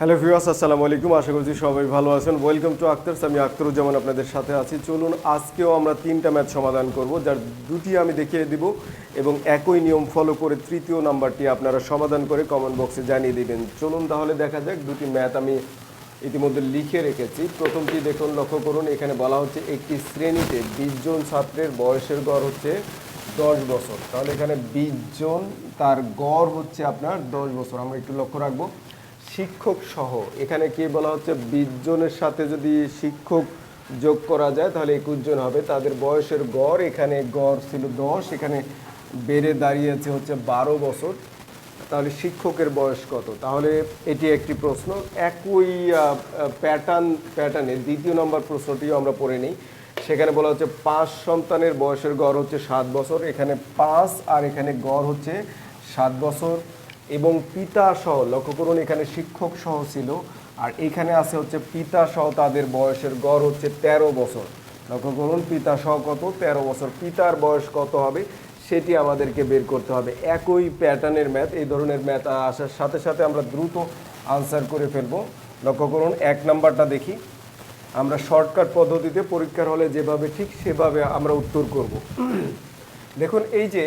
Hello viewers, আসসালামু আলাইকুম। আশা করছি সবাই ভালো আছেন। Welcome to Aktars. আমি আক্তারুজ্জামান আপনাদের সাথে আছি। চলুন আজকেও আমরা 3টা ম্যাথ সমাধান করব, যার দুটি আমি দেখিয়ে দিব এবং একই নিয়ম ফলো করে তৃতীয় নাম্বারটি আপনারা সমাধান করে কমেন্ট বক্সে জানিয়ে দিবেন। চলুন তাহলে দেখা যাক। দুটি ম্যাথ আমি ইতিমধ্যে লিখে রেখেছি। প্রথমটি দেখুন, লক্ষ্য করুন, এখানে বলা হচ্ছে একটি শ্রেণীতে 20 জন ছাত্রের বয়সের গড় হচ্ছে 10 বছর। তাহলে এখানে 20 জন, তার গড় হচ্ছে আপনার 10 বছর। আমরা একটু লক্ষ্য রাখবো শিক্ষক সহ। এখানে কি বলা হচ্ছে, 20 জনের সাথে যদি শিক্ষক যোগ করা যায় তাহলে 21 জন হবে। তাদের বয়সের গড়, এখানে গড় ছিল 10, এখানে বেড়ে দাঁড়িয়েছে হচ্ছে 12 বছর। তাহলে শিক্ষকের বয়স কত? তাহলে এটি একটি প্রশ্ন। একই প্যাটার্নে দ্বিতীয় নম্বর প্রশ্নটিও আমরা পড়ে নিই। সেখানে বলা হচ্ছে 5 সন্তানের বয়সের গড় হচ্ছে 7 বছর। এখানে 5 আর এখানে গড় হচ্ছে 7 বছর এবং পিতা সহ, লক্ষ্য করুন এখানে শিক্ষক সহ ছিল আর এখানে আছে হচ্ছে পিতা সহ, তাদের বয়সের গড় হচ্ছে 13 বছর। লক্ষ্য করুন পিতা সহ কত? 13 বছর। পিতার বয়স কত হবে সেটি আমাদেরকে বের করতে হবে। একই প্যাটার্নের ম্যাথ, এই ধরনের ম্যাথ আসার সাথে সাথে আমরা দ্রুত আনসার করে ফেলবো। লক্ষ্য করুন 1 নাম্বারটা দেখি। আমরা শর্টকাট পদ্ধতিতে পরীক্ষার হলে যেভাবে ঠিক সেভাবে আমরা উত্তর করব। দেখুন এই যে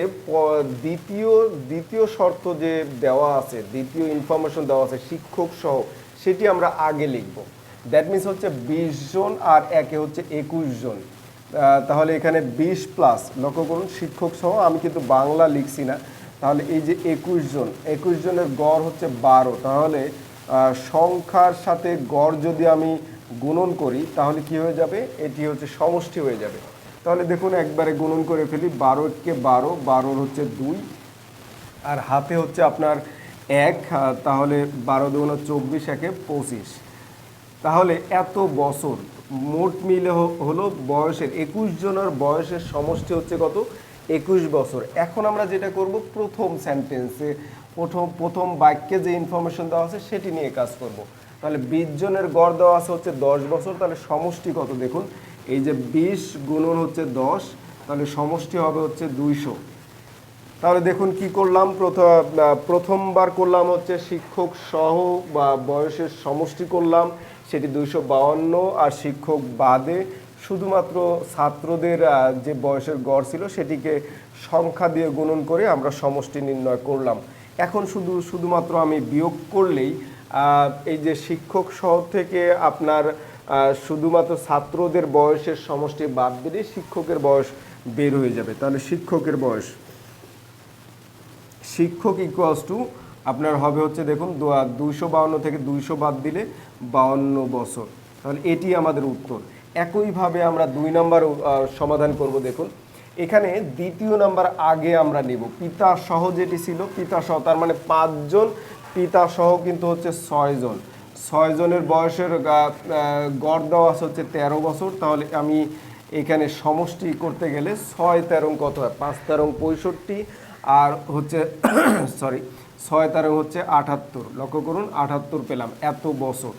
দ্বিতীয় শর্ত যে দেওয়া আছে, দ্বিতীয় ইনফরমেশন দেওয়া আছে শিক্ষক সহ, সেটি আমরা আগে লিখব। দ্যাট মিনস হচ্ছে 20 জন আর একে হচ্ছে 21 জন। তাহলে এখানে 20 প্লাস, লক্ষ্য করুন শিক্ষক সহ, আমি কিন্তু বাংলা লিখছি না। তাহলে এই যে 21 জনের গড় হচ্ছে 12। তাহলে সংখ্যার সাথে গড় যদি আমি গুণন করি তাহলে কি হয়ে যাবে? এটি হচ্ছে সমষ্টি হয়ে যাবে। তাহলে দেখুন একবারে গুণন করে ফেলি। 12 কে 12, 12 হচ্ছে 2 আর হাতে হচ্ছে আপনার 1। তাহলে 12 দুগুণে 24, একে 25। তাহলে এত বছর মোট মিলে হলো বয়সের 21 জনের বয়সের সমষ্টি হচ্ছে কত? 21 বছর। এখন আমরা যেটা করব, প্রথম সেন্টেন্সে প্রথম বাক্যে যে ইনফরমেশন দেওয়া আছে সেটি নিয়ে কাজ করব। তাহলে 20 জনের গড় দেওয়া আছে হচ্ছে 10 বছর। তাহলে সমষ্টি কত দেখুন, এই যে 20 গুণন হচ্ছে 10, তাহলে সমষ্টি হবে হচ্ছে 200। তাহলে দেখুন কি করলাম, প্রথমবার করলাম হচ্ছে শিক্ষক সহ বা বয়সের সমষ্টি করলাম, সেটি 252, আর শিক্ষক বাদে শুধুমাত্র ছাত্রদের যে বয়সের গড় ছিল সেটিকে সংখ্যা দিয়ে গুণন করে আমরা সমষ্টি নির্ণয় করলাম। এখন শুধুমাত্র আমি বিয়োগ করলেই এই যে শিক্ষক সহ থেকে আপনার শুধুমাত্র ছাত্রদের বয়সের সমষ্টি বাদ দিলে শিক্ষকের বয়স বের হয়ে যাবে। তাহলে শিক্ষক ইকুয়ালস টু আপনার হবে হচ্ছে, দেখুন 252 থেকে 200 বাদ দিলে 52 বছর। তাহলে এটি আমাদের উত্তর। একইভাবে আমরা 2 নাম্বার সমাধান করব। দেখুন এখানে দ্বিতীয় নাম্বার আগে আমরা নেব পিতা সহ, যেটি ছিল পিতা সহ, তার মানে 5 জন, পিতা সহ কিন্তু হচ্ছে 6 জন। 6 জনের বয়সের গড় দেওয়া আছে হচ্ছে 13 বছর। তাহলে আমি এখানে সমষ্টি করতে গেলে 6 13 কত হয়? 5 13 65, আর হচ্ছে 6 13 হচ্ছে 78। লক্ষ্য করুন 78 পেলাম, এত বছর।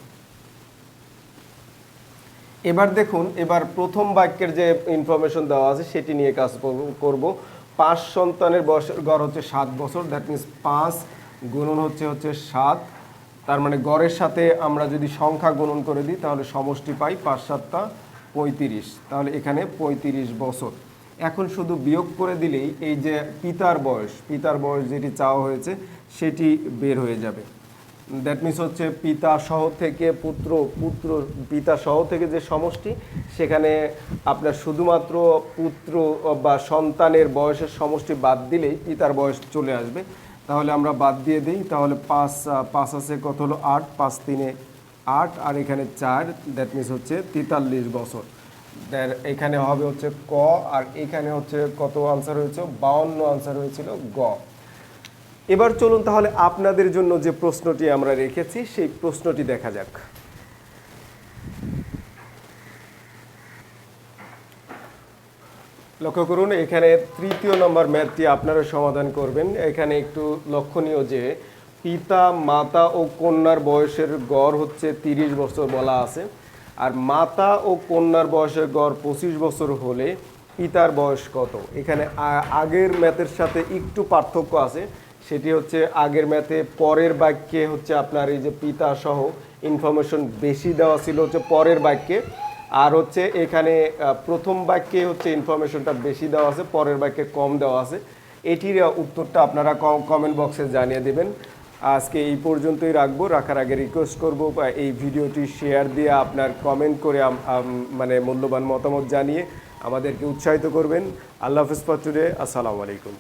এবার দেখুন, এবার প্রথম বাক্যের যে ইনফরমেশন দেওয়া আছে সেটি নিয়ে কাজ করব। 5 সন্তানের বয়সের গড় হচ্ছে 7 বছর। দ্যাট মিনস 5 গুণন হচ্ছে 7, তার মানে গড়ের সাথে আমরা যদি সংখ্যা গুণন করে দিই তাহলে সমষ্টি পাই 5 7 35। তাহলে এখানে 35 বছর। এখন শুধু বিয়োগ করে দিলেই এই যে পিতার বয়স যেটি চাওয়া হয়েছে সেটি বের হয়ে যাবে। দ্যাট মিনস হচ্ছে পিতা সহ থেকে পিতা সহ থেকে যে সমষ্টি, সেখানে আপনার শুধুমাত্র পুত্র বা সন্তানের বয়সের সমষ্টি বাদ দিলেই পিতার বয়স চলে আসবে। তাহলে আমরা বাদ দিয়ে দিই। তাহলে 5 আছে কত হলো? 8, 5 3 8, আর এখানে 4, দ্যাট মিনস হচ্ছে 43 বছর। এখানে হবে হচ্ছে ক, আর এখানে হচ্ছে কত আনসার হয়েছে? 52 আনসার হয়েছিল গ। এবার চলুন তাহলে আপনাদের জন্য যে প্রশ্নটি আমরা রেখেছি সেই প্রশ্নটি দেখা যাক। লক্ষ্য করুন এখানে তৃতীয় নম্বর ম্যাথটি আপনারা সমাধান করবেন। এখানে একটু লক্ষণীয় যে পিতা মাতা ও কন্যার বয়সের গড় হচ্ছে 30 বছর বলা আছে, আর মাতা ও কন্যার বয়সের গড় 25 বছর হলে পিতার বয়স কত? এখানে আগের ম্যাথের সাথে একটু পার্থক্য আছে, সেটি হচ্ছে আগের ম্যাথে পরের বাক্যে হচ্ছে আপনার এই যে পিতা সহ ইনফরমেশন বেশি দেওয়া ছিল হচ্ছে পরের বাক্যে, আর হচ্ছে এখানে প্রথম বাক্যে হচ্ছে ইনফরমেশনটা বেশি দেওয়া আছে, পরের বাক্যে কম দেওয়া আছে। এটির উত্তরটা আপনারা কমেন্ট বক্সে জানিয়ে দেবেন। আজকে এই পর্যন্তই রাখবো। রাখার আগে রিকোয়েস্ট করব এই ভিডিওটি শেয়ার দিয়ে আপনার কমেন্ট করে মানে মূল্যবান মতামত জানিয়ে আমাদেরকে উৎসাহিত করবেন। আল্লাহ হাফেজ ফর টুডে। আসসালামু আলাইকুম।